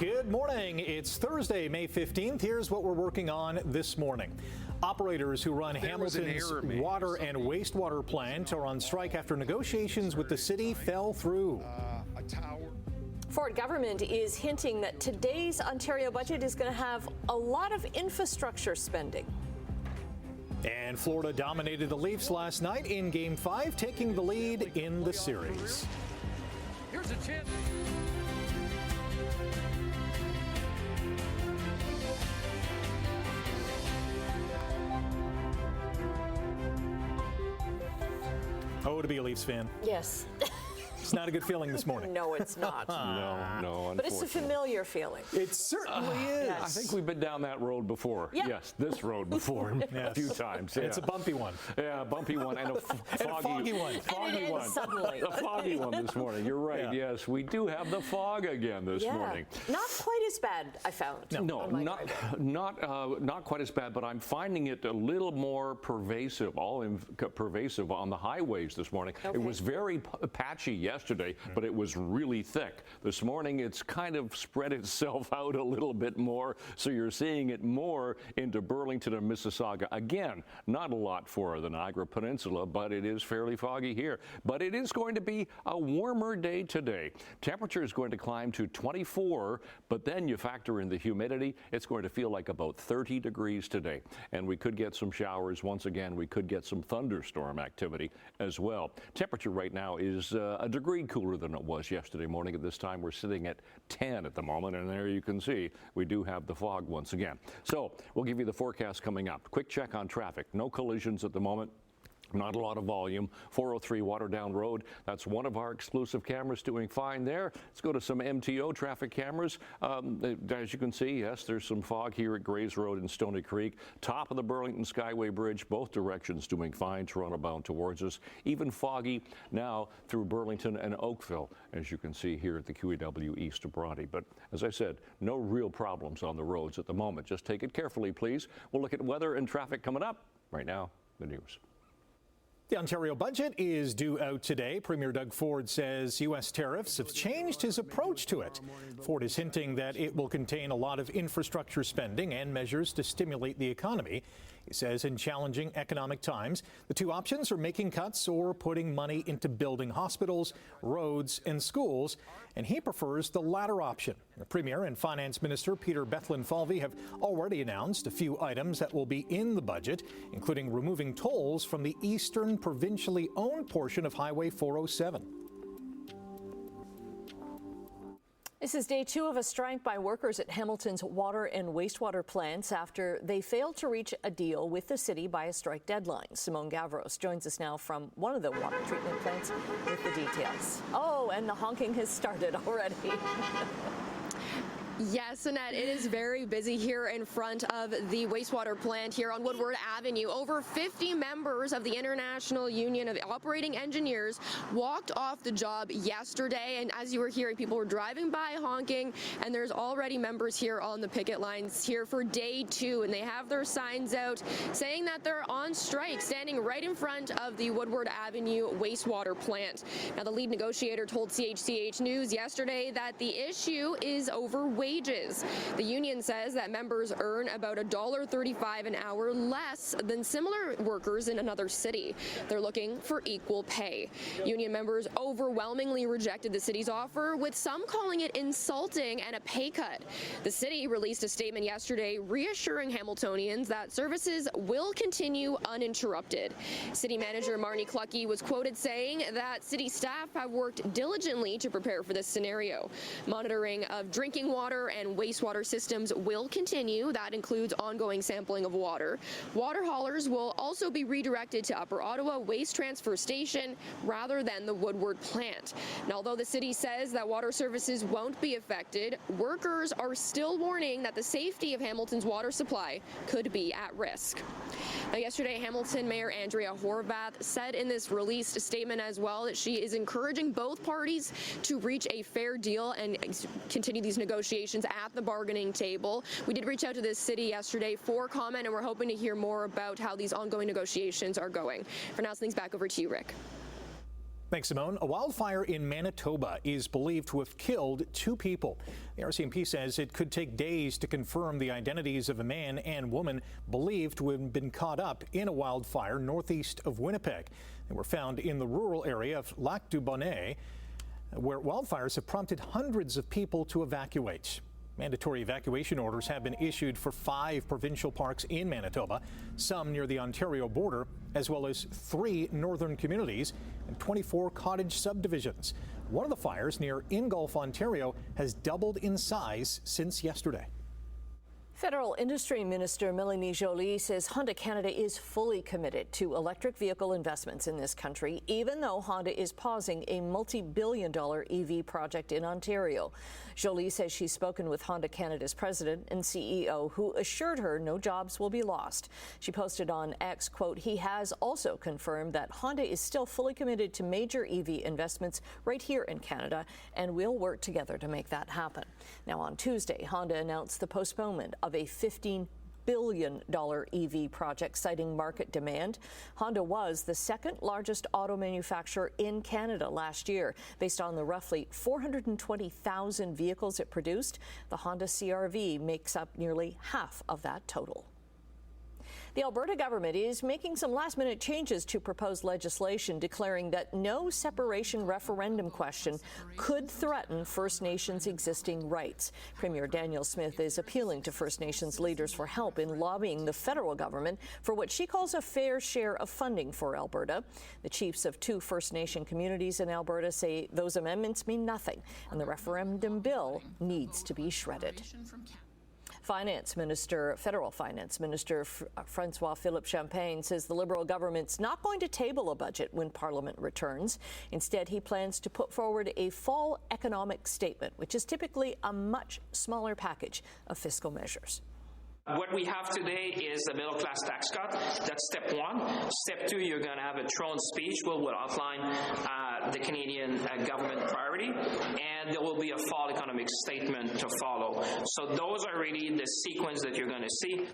Good morning. It's Thursday, May 15th. Here's what we're working on this morning. Operators who run Hamilton's water and wastewater plant are on strike after negotiations with the city fell through. Ford government is hinting that today's Ontario budget is going to have a lot of infrastructure spending. And Florida dominated the Leafs last night in Game 5, taking the lead in the series. Here's a chance. Oh, to be a Leafs fan. Yes. It's not a good feeling this morning. No, it's not. No, but it's a familiar feeling. It certainly is. Yes. I think we've been down that road before. Yep. Yes, this road before a few times. Yeah. It's a bumpy one. Yeah, a bumpy one and a foggy one. Foggy one. Suddenly. A foggy one this morning. You're right. Yeah. Yes, we do have the fog again this morning. Not quite as bad, I found. No, not quite as bad, but I'm finding it a little more pervasive, pervasive on the highways this morning. Okay. It was very patchy yesterday, but it was really thick. This morning, it's kind of spread itself out a little bit more, so you're seeing it more into Burlington and Mississauga. Again, not a lot for the Niagara Peninsula, but it is fairly foggy here. But it is going to be a warmer day today. Temperature is going to climb to 24, but then you factor in the humidity, it's going to feel like about 30 degrees today. And we could get some showers once again. We could get some thunderstorm activity as well. Temperature right now is a degree cooler than it was yesterday morning. At this time, we're sitting at 10 at the moment, and there you can see we do have the fog once again. So we'll give you the forecast coming up. Quick check on traffic. No collisions at the moment. Not a lot of volume. 403 Waterdown Road. That's one of our exclusive cameras doing fine there. Let's go to some MTO traffic cameras. As you can see, yes, there's some fog here at Grays Road and Stony Creek. Top of the Burlington Skyway Bridge, both directions doing fine. Toronto bound towards us. Even foggy now through Burlington and Oakville, as you can see here at the QEW east of Bronte. But as I said, no real problems on the roads at the moment. Just take it carefully, please. We'll look at weather and traffic coming up. Right now, the news. The Ontario budget is due out today. Premier Doug Ford says U.S. tariffs have changed his approach to it. Ford is hinting that it will contain a lot of infrastructure spending and measures to stimulate the economy. He says in challenging economic times, the two options are making cuts or putting money into building hospitals, roads, and schools, and he prefers the latter option. The Premier and Finance Minister Peter Bethlen-Falvey have already announced a few items that will be in the budget, including removing tolls from the eastern provincially owned portion of Highway 407. This is day 2 of a strike by workers at Hamilton's water and wastewater plants after they failed to reach a deal with the city by a strike deadline. Simone Gavros joins us now from one of the water treatment plants with the details. Oh, and the honking has started already. Yes, Annette, it is very busy here in front of the wastewater plant here on Woodward Avenue. Over 50 members of the International Union of Operating Engineers walked off the job yesterday, and as you were hearing, people were driving by honking, and there's already members here on the picket lines here for day 2, and they have their signs out saying that they're on strike, standing right in front of the Woodward Avenue wastewater plant. Now, the lead negotiator told CHCH News yesterday that the issue is over wages. The union says that members earn about $1.35 an hour less than similar workers in another city. They're looking for equal pay. Union members overwhelmingly rejected the city's offer, with some calling it insulting and a pay cut. The city released a statement yesterday reassuring Hamiltonians that services will continue uninterrupted. City manager Marnie Clucky was quoted saying that city staff have worked diligently to prepare for this scenario. Monitoring of drinking water and wastewater systems will continue. That includes ongoing sampling of water. Water haulers will also be redirected to Upper Ottawa Waste Transfer Station rather than the Woodward plant. Now, although the city says that water services won't be affected, workers are still warning that the safety of Hamilton's water supply could be at risk. Now, yesterday, Hamilton Mayor Andrea Horwath said in this released statement as well that she is encouraging both parties to reach a fair deal and continue these negotiations at the bargaining table. We did reach out to the city yesterday for comment, and we're hoping to hear more about how these ongoing negotiations are going. For now, things back over to you, Rick. Thanks, Simone. A wildfire in Manitoba is believed to have killed 2 people. The RCMP says it could take days to confirm the identities of a man and woman believed to have been caught up in a wildfire northeast of Winnipeg. They were found in the rural area of Lac du Bonnet, where wildfires have prompted hundreds of people to evacuate. Mandatory evacuation orders have been issued for 5 provincial parks in Manitoba, some near the Ontario border, as well as 3 northern communities and 24 cottage subdivisions. One of the fires near Ingolf, Ontario, has doubled in size since yesterday. Federal Industry Minister Mélanie Joly says Honda Canada is fully committed to electric vehicle investments in this country, even though Honda is pausing a multi-billion-dollar EV project in Ontario. Joly says she's spoken with Honda Canada's president and CEO, who assured her no jobs will be lost. She posted on X, quote, "He has also confirmed that Honda is still fully committed to major EV investments right here in Canada, and we'll work together to make that happen." Now, on Tuesday, Honda announced the postponement of a $15 billion EV project, citing market demand. Honda was the second largest auto manufacturer in Canada last year. Based on the roughly 420,000 vehicles it produced, the Honda CR-V makes up nearly half of that total. The Alberta government is making some last-minute changes to proposed legislation declaring that no separation referendum question could threaten First Nations existing rights. Premier Daniel Smith is appealing to First Nations leaders for help in lobbying the federal government for what she calls a fair share of funding for Alberta. The chiefs of 2 First Nation communities in Alberta say those amendments mean nothing, and the referendum bill needs to be shredded. Federal Finance Minister Francois-Philippe Champagne says the Liberal government's not going to table a budget when Parliament returns. Instead, he plans to put forward a fall economic statement, which is typically a much smaller package of fiscal measures. What we have today is the middle class tax cut. That's step 1. Step 2, you're going to have a throne speech where we'll outline the Canadian government priority, and there will be a fall economic statement to follow. So those are really the sequence that you're going to see.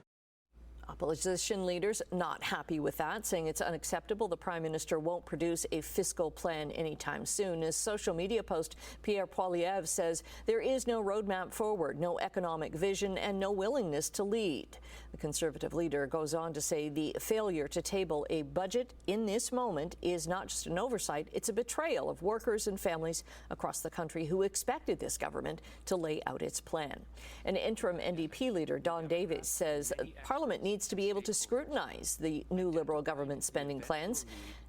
Opposition leaders not happy with that, saying it's unacceptable. The Prime Minister won't produce a fiscal plan anytime soon. His social media post, Pierre Poilievre, says there is no roadmap forward, no economic vision, and no willingness to lead. The Conservative leader goes on to say the failure to table a budget in this moment is not just an oversight, it's a betrayal of workers and families across the country who expected this government to lay out its plan. An interim NDP leader, Don Davies, says Parliament needs to be able to scrutinize the new Liberal government spending plans,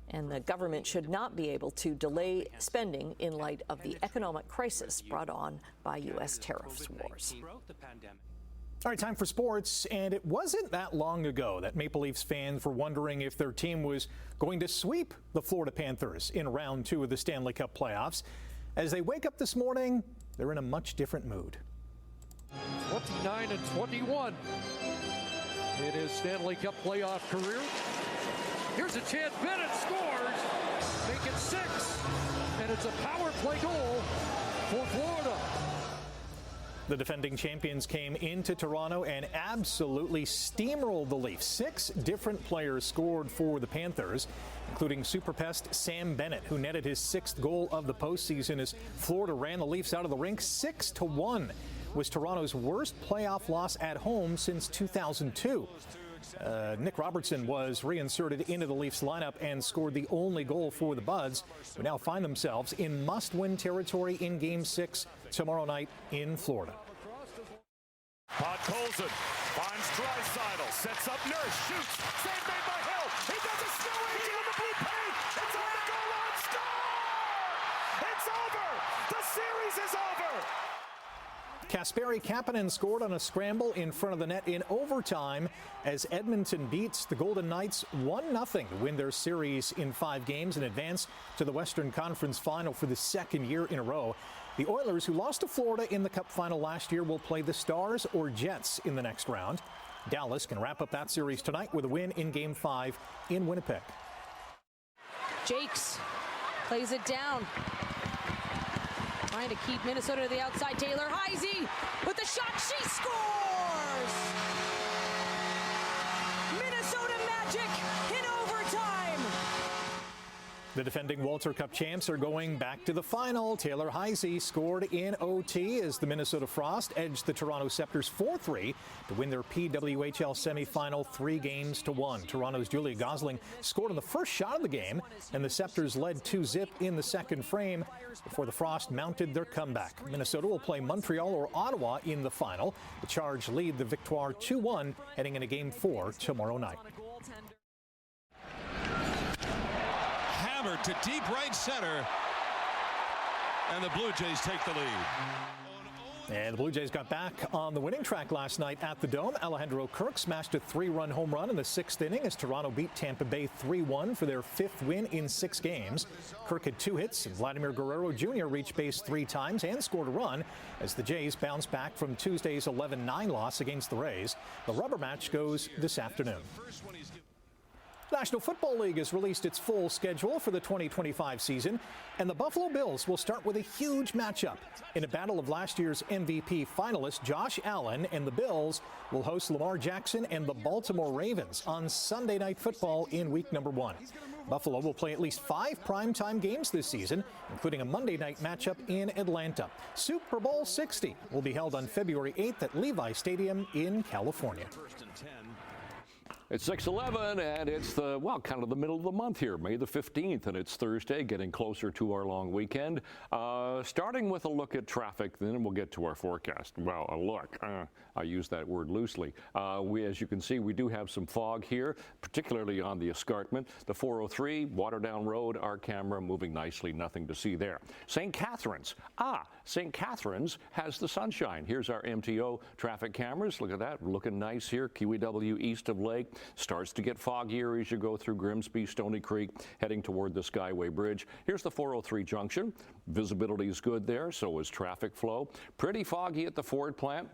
and the government should not be able to delay spending in light of the economic crisis brought on by U.S. tariffs wars. All right, time for sports, and it wasn't that long ago that Maple Leafs fans were wondering if their team was going to sweep the Florida Panthers in round 2 of the Stanley Cup playoffs. As they wake up this morning, they're in a much different mood. 29-21 in his Stanley Cup playoff career. Here's a chance. Bennett scores. Make it 6. And it's a power play goal for Florida. The defending champions came into Toronto and absolutely steamrolled the Leafs. 6 different players scored for the Panthers, including super pest Sam Bennett, who netted his 6th goal of the postseason as Florida ran the Leafs out of the rink 6-1. Was Toronto's worst playoff loss at home since 2002. Nick Robertson was reinserted into the Leafs lineup and scored the only goal for the Buds, who now find themselves in must-win territory in Game 6 tomorrow night in Florida. Podkolzin finds Draisaitl, sets up Nurse, shoots, save made by Hill. He does a snow angel in the blue paint. It's on the goal line, score! It's over. The series is over. Kasperi Kapanen scored on a scramble in front of the net in overtime as Edmonton beats the Golden Knights 1-0 to win their series in 5 games and advance to the Western Conference Final for the 2nd year in a row. The Oilers, who lost to Florida in the Cup final last year, will play the Stars or Jets in the next round. Dallas can wrap up that series tonight with a win in Game 5 in Winnipeg. Jakes plays it down. Trying to keep Minnesota to the outside. Taylor Heisey with the shot. She scores! Minnesota Magic in overtime. The defending Walter Cup champs are going back to the final. Taylor Heisey scored in OT as the Minnesota Frost edged the Toronto Scepters 4-3 to win their PWHL semifinal 3-1. Toronto's Julia Gosling scored on the first shot of the game, and the Scepters led 2-0 in the second frame before the Frost mounted their comeback. Minnesota will play Montreal or Ottawa in the final. The Charge lead the Victoire 2-1 heading into Game 4 tomorrow night. To deep right center, and the Blue Jays take the lead. And the Blue Jays got back on the winning track last night at the Dome. Alejandro Kirk smashed a 3-run home run in the 6th inning as Toronto beat Tampa Bay 3-1 for their 5th win in 6 games. Kirk had 2 hits, and Vladimir Guerrero Jr. reached base 3 times and scored a run as the Jays bounced back from Tuesday's 11-9 loss against the Rays. The rubber match goes this afternoon. The National Football League has released its full schedule for the 2025 season, and the Buffalo Bills will start with a huge matchup. In a battle of last year's MVP finalist Josh Allen, and the Bills will host Lamar Jackson and the Baltimore Ravens on Sunday Night Football in week number 1. Buffalo will play at least 5 primetime games this season, including a Monday night matchup in Atlanta. Super Bowl 60 will be held on February 8th at Levi Stadium in California. It's 6/11, and it's kind of the middle of the month here, May the 15th, and it's Thursday, getting closer to our long weekend. Starting with a look at traffic, then we'll get to our forecast. Well, a look. I use that word loosely. As you can see, we do have some fog here, particularly on the escarpment. The 403, Waterdown Road, our camera moving nicely, nothing to see there. St. Catharines. St. Catharines has the sunshine. Here's our MTO traffic cameras. Look at that, looking nice here. QEW east of Lake. Starts to get foggier as you go through Grimsby, Stony Creek, heading toward the Skyway Bridge. Here's the 403 junction. Visibility is good there, so is traffic flow. Pretty foggy at the Ford plant.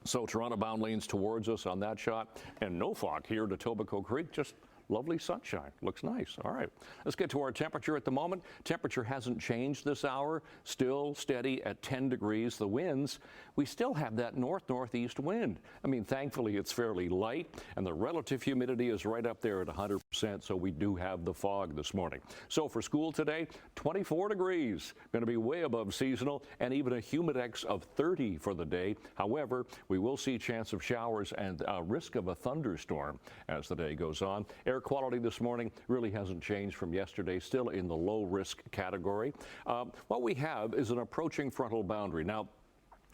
So Toronto bound lanes towards us on that shot, and no fog here to Etobicoke Creek, just lovely sunshine. Looks nice. All right, let's get to our temperature at the moment. Temperature hasn't changed this hour, still steady at 10 degrees. The winds, we still have that north-northeast wind. I mean, thankfully it's fairly light, and the relative humidity is right up there at 100%, so we do have the fog this morning. So for school today, 24 degrees, going to be way above seasonal, and even a humidex of 30 for the day. However, we will see chance of showers and risk of a thunderstorm as the day goes on. Air quality this morning really hasn't changed from yesterday, still in the low risk category. What we have is an approaching frontal boundary. Now,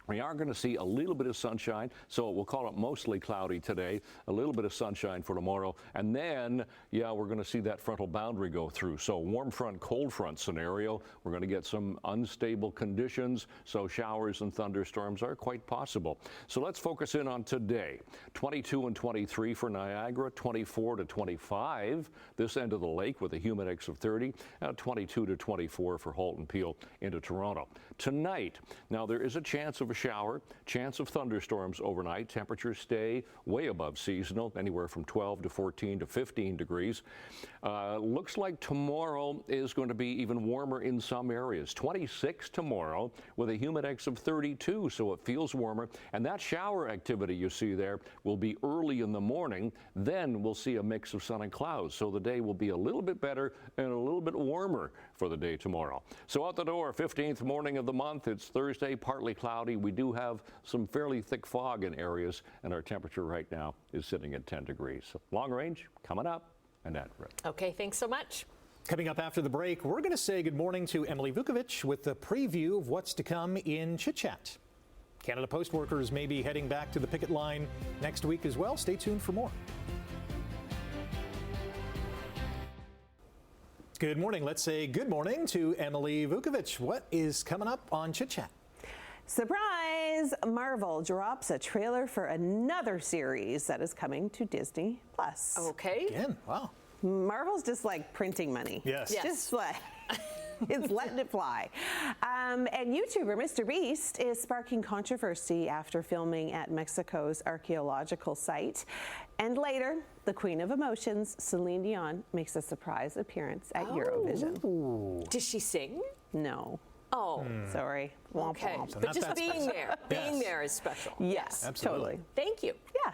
we are going to see a little bit of sunshine, so we'll call it mostly cloudy today, a little bit of sunshine for tomorrow, and then, we're going to see that frontal boundary go through. So warm front, cold front scenario, we're going to get some unstable conditions, so showers and thunderstorms are quite possible. So let's focus in on today. 22 and 23 for Niagara, 24 to 25 this end of the lake with a humidex of 30, 22 to 24 for Halton Peel into Toronto. Tonight, now there is a chance of a shower, chance of thunderstorms overnight. Temperatures stay way above seasonal, anywhere from 12 to 14 to 15 degrees. Looks like tomorrow is going to be even warmer in some areas. 26 tomorrow with a humidex of 32, so it feels warmer. And that shower activity you see there will be early in the morning. Then we'll see a mix of sun and clouds, so the day will be a little bit better and a little bit warmer for the day tomorrow. So out the door, 15th morning of the month. It's Thursday, partly cloudy. We do have some fairly thick fog in areas, and our temperature right now is sitting at 10 degrees. So long range coming up, and that. Okay, thanks so much. Coming up after the break, we're going to say good morning to Emily Vukovic with the preview of what's to come in Chit-Chat. Canada Post workers may be heading back to the picket line next week as well. Stay tuned for more. Good morning. Let's say good morning to Emily Vukovic. What is coming up on Chit-Chat? Surprise! Marvel drops a trailer for another series that is coming to Disney+. Okay. Again, wow. Marvel's just like printing money. Yes. Just like it's letting it fly. And YouTuber Mr. Beast is sparking controversy after filming at Mexico's archaeological site. And later, the Queen of Emotions, Celine Dion, makes a surprise appearance at Eurovision. Ooh. Does she sing? No. Oh. Sorry. Okay. Womp womp. But just being there, being there is special. Yes, absolutely. totally. Thank you. Yeah.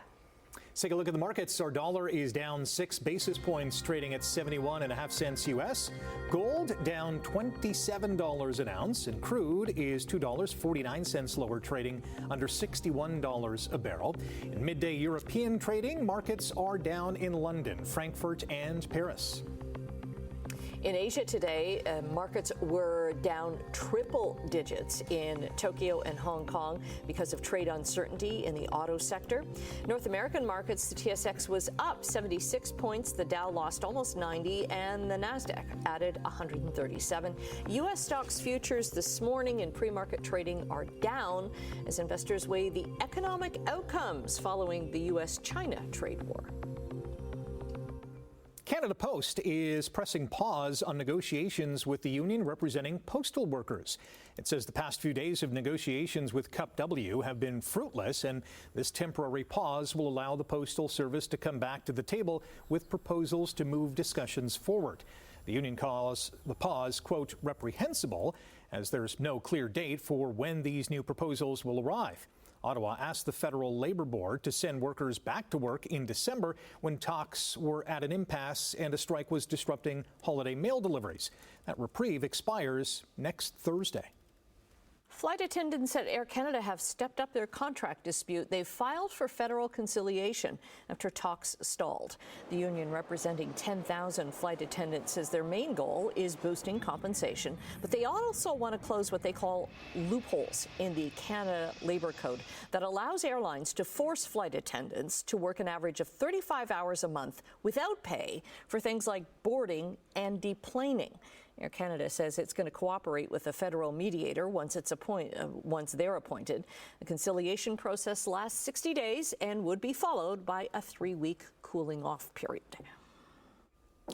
Let's take a look at the markets. Our dollar is down 6 basis points, trading at 71.5 cents U.S. Gold down $27 an ounce, and crude is $2.49 lower, trading under $61 a barrel. In midday European trading, markets are down in London, Frankfurt, and Paris. In Asia today, markets were down triple digits in Tokyo and Hong Kong because of trade uncertainty in the auto sector. North American markets, the TSX was up 76 points, the Dow lost almost 90, and the NASDAQ added 137. U.S. stocks futures this morning in pre-market trading are down as investors weigh the economic outcomes following the U.S.-China trade war. Canada Post is pressing pause on negotiations with the union representing postal workers. It says the past few days of negotiations with Cup W have been fruitless, and this temporary pause will allow the Postal Service to come back to the table with proposals to move discussions forward. The union calls the pause, quote, reprehensible, as there's no clear date for when these new proposals will arrive. Ottawa asked the Federal Labour Board to send workers back to work in December when talks were at an impasse and a strike was disrupting holiday mail deliveries. That reprieve expires next Thursday. Flight attendants at Air Canada have stepped up their contract dispute. They've filed for federal conciliation after talks stalled. The union representing 10,000 flight attendants says their main goal is boosting compensation, but they also want to close what they call loopholes in the Canada Labour Code that allows airlines to force flight attendants to work an average of 35 hours a month without pay for things like boarding and deplaning. Air Canada says it's going to cooperate with a federal mediator once they're appointed. The conciliation process lasts 60 days and would be followed by a 3-week cooling off period.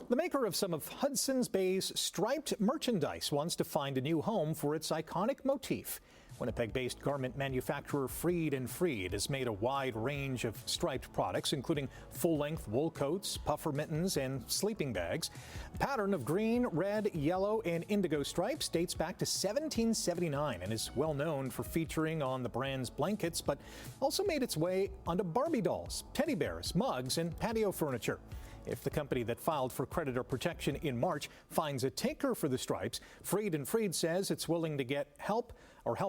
The maker of some of Hudson's Bay's striped merchandise wants to find a new home for its iconic motif. Winnipeg-based garment manufacturer Freed & Freed has made a wide range of striped products, including full-length wool coats, puffer mittens, and sleeping bags. The pattern of green, red, yellow, and indigo stripes dates back to 1779 and is well known for featuring on the brand's blankets, but also made its way onto Barbie dolls, teddy bears, mugs, and patio furniture. If the company that filed for creditor protection in March finds a taker for the stripes, Freed & Freed says it's willing to help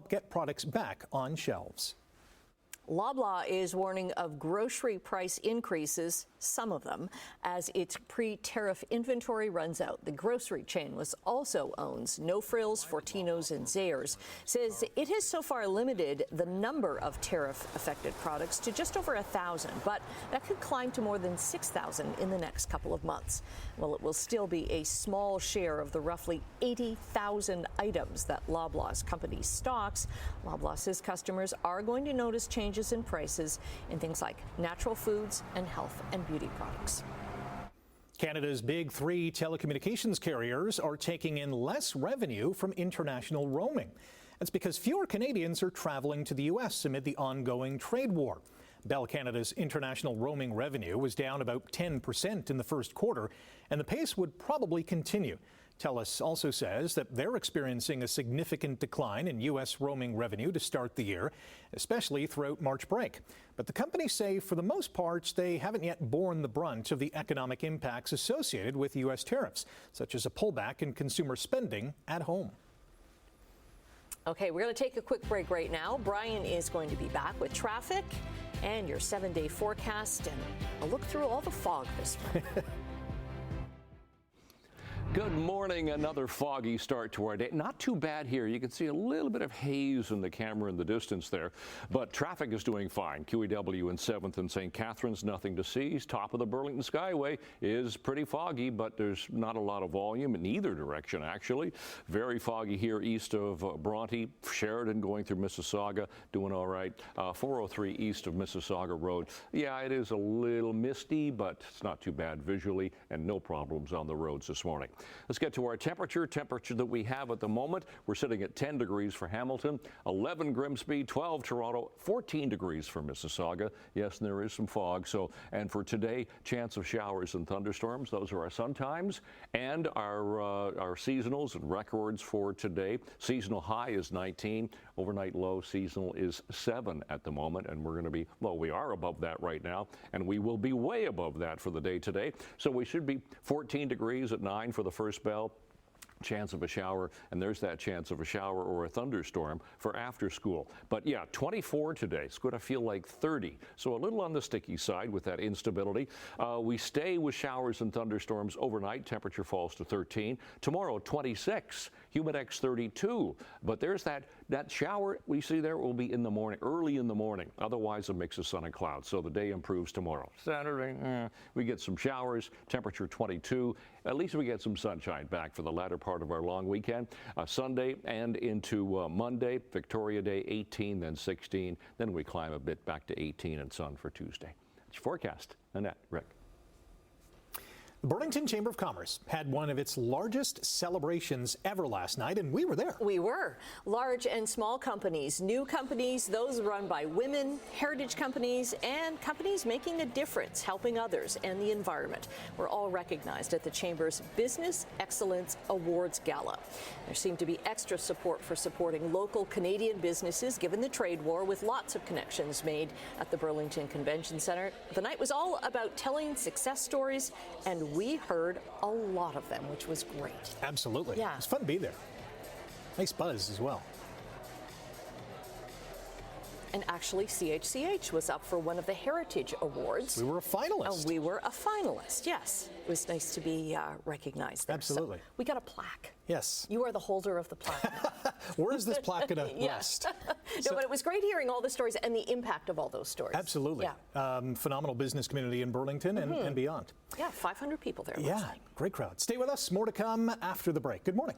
get products back on shelves. Loblaw is warning of grocery price increases, some of them, as its pre-tariff inventory runs out. The grocery chain also owns No Frills, Fortinos, and Zayres, says it has so far limited the number of tariff-affected products to just over 1,000, but that could climb to more than 6,000 in the next couple of months. Well, it will still be a small share of the roughly 80,000 items that Loblaw's company stocks. Loblaw says customers are going to notice changes in prices in things like natural foods and health and beauty products. Canada's big 3 telecommunications carriers are taking in less revenue from international roaming. That's because fewer Canadians are traveling to the U.S. amid the ongoing trade war. Bell Canada's international roaming revenue was down about 10% in the first quarter, and the pace would probably continue. TELUS also says that they're experiencing a significant decline in U.S. roaming revenue to start the year, especially throughout March break. But the companies say for the most part, they haven't yet borne the brunt of the economic impacts associated with U.S. tariffs, such as a pullback in consumer spending at home. Okay, we're going to take a quick break right now. Brian is going to be back with traffic and your 7-day forecast and a look through all the fog this morning. Good morning. Another foggy start to our day. Not too bad here. You can see a little bit of haze in the camera in the distance there, but traffic is doing fine. QEW in 7th and St. Catharines, nothing to see. Top of the Burlington Skyway is pretty foggy, but there's not a lot of volume in either direction, actually. Very foggy here east of Bronte. Sheridan going through Mississauga, doing all right. 403 east of Mississauga Road. Yeah, it is a little misty, but it's not too bad visually, and no problems on the roads this morning. Let's get to our temperature that we have at the moment. We're sitting at 10 degrees for Hamilton, 11 Grimsby, 12 Toronto, 14 degrees for Mississauga. Yes, and there is some fog. And for today, chance of showers and thunderstorms. Those are our sun times and our seasonals and records for today. Seasonal high is 19. Overnight low seasonal is 7 at the moment, and we're going to be, well, we are above that right now, and we will be way above that for the day today. So we should be 14 degrees at 9 for the first bell. Chance of a shower, and there's that chance of a shower or a thunderstorm for after school. But yeah, 24 today. It's going to feel like 30. So a little on the sticky side with that instability. We stay with showers and thunderstorms overnight. Temperature falls to 13. Tomorrow, 26. Humidex 32. But there's that shower we see there will be in the morning, early in the morning. Otherwise, a mix of sun and clouds. So the day improves tomorrow. Saturday, we get some showers. Temperature 22. At least we get some sunshine back for the latter part of our long weekend. Sunday and into Monday, Victoria Day 18, then 16. Then we climb a bit back to 18 and sun for Tuesday. That's your forecast. Annette, Rick. The Burlington Chamber of Commerce had one of its largest celebrations ever last night, and we were there. We were. Large and small companies, new companies, those run by women, heritage companies, and companies making a difference, helping others and the environment, were all recognized at the Chamber's Business Excellence Awards Gala. There seemed to be extra support for supporting local Canadian businesses, given the trade war, with lots of connections made at the Burlington Convention Centre. The night was all about telling success stories, and we heard a lot of them, which was great. Absolutely. Yeah. It's fun to be there. Nice buzz as well. And actually, CHCH was up for one of the Heritage Awards. We were a finalist. We were a finalist, yes. It was nice to be recognized there. Absolutely. So we got a plaque. Yes. You are the holder of the plaque. Where is this plaque going to rest? No, but it was great hearing all the stories and the impact of all those stories. Absolutely. Yeah. Phenomenal business community in Burlington and beyond. Yeah, 500 people there. Yeah, great crowd. Stay with us. More to come after the break. Good morning.